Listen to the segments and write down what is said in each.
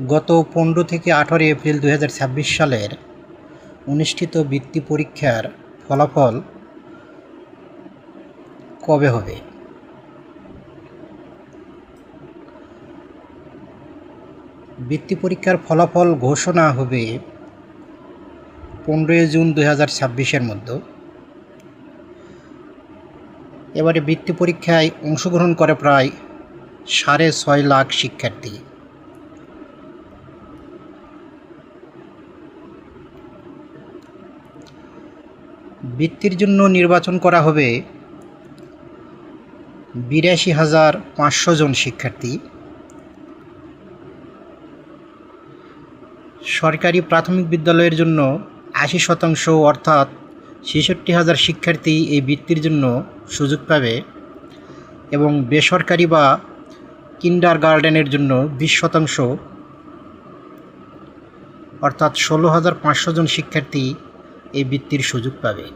গত 15 থেকে 18 এপ্রিল 2026 সালের অনুষ্ঠিত বৃত্তি পরীক্ষার ফলাফল কবে হবে? বৃত্তি পরীক্ষার ফলাফল ঘোষণা হবে 15 জুন 2026-এর মধ্যে। এবারে বৃত্তি পরীক্ষায় অংশগ্রহণ করে প্রায় 6.5 লাখ শিক্ষার্থী। বৃত্তির জন্য নির্বাচন করা হবে 82,500 জন শিক্ষার্থী। সরকারি প্রাথমিক বিদ্যালয়ের জন্য 80% অর্থাৎ 66,000 শিক্ষার্থী এই বৃত্তির জন্য সুযোগ পাবে এবং বেসরকারি বা কিন্ডারগার্টেনের জন্য 20% অর্থাৎ 16,500 জন শিক্ষার্থী এই বৃত্তির সুযোগ পাবে।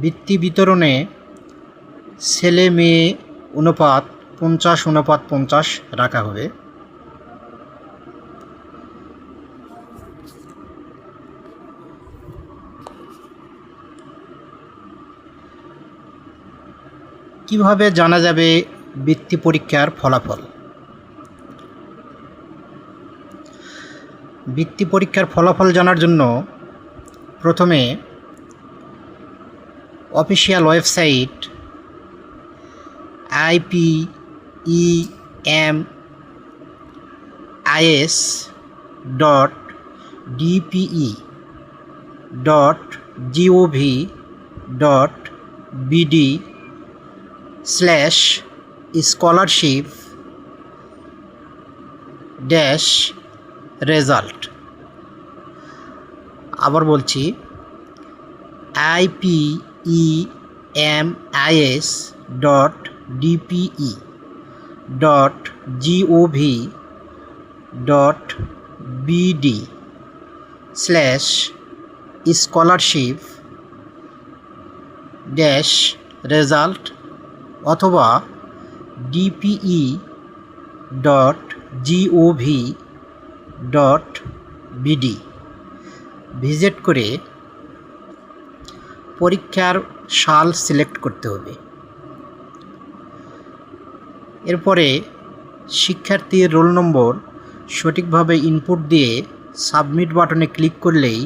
বৃত্তি বিতরণে ছেলে মেয়ে অনুপাত 50-50 রাখা হবে। কিভাবে জানা যাবে বৃত্তি পরীক্ষার ফলাফল? বৃত্তি পরীক্ষার ফলাফল জানার জন্য প্রথমে অফিসিয়াল ওয়েবসাইট ipem.dpe.gov.bd/scholarship-result। আবার বলছি ipem.dpe.gov.bd/scholarship-result অথবা dpe.gov.bd ভিজিট করে পরীক্ষার সাল সিলেক্ট করতে হবে। এরপরে শিক্ষার্থীর রোল নম্বর সঠিকভাবে ইনপুট দিয়ে সাবমিট বাটনে ক্লিক করলেই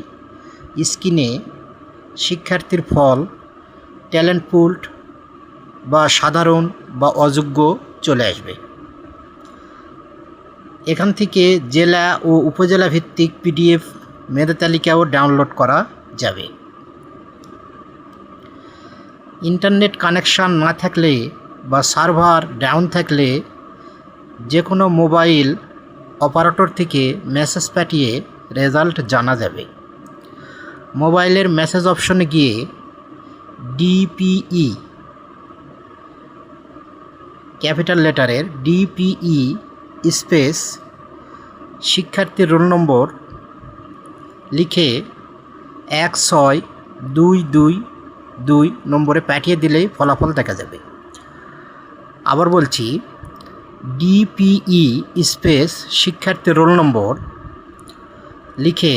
স্ক্রিনে শিক্ষার্থীর ফল ট্যালেন্ট পুলড বা সাধারণ বা অযোগ্য চলে আসবে। এখান থেকে জেলা ও উপজেলা ভিত্তিক PDF মেধা তালিকাও ডাউনলোড করা যাবে। ইন্টারনেট কানেকশান না থাকলে বা সার্ভার ডাউন থাকলে যে কোনো মোবাইল অপারেটর থেকে মেসেজ পাঠিয়ে রেজাল্ট জানা যাবে। মোবাইলের মেসেজ অপশনে গিয়ে DPE ক্যাপিটাল লেটারের DPE স্পেস শিক্ষার্থীর রোল নম্বর লিখে 16222 নম্বরে পাঠিয়ে দিলেই ফলাফল দেখা যাবে। আবার বলছি DPE স্পেস শিক্ষার্থীর রোল নম্বর লিখে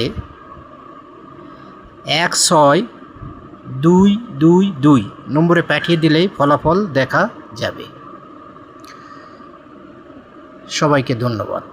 16222 নম্বরে পাঠিয়ে দিলেই ফলাফল দেখা যাবে। সবাইকে ধন্যবাদ।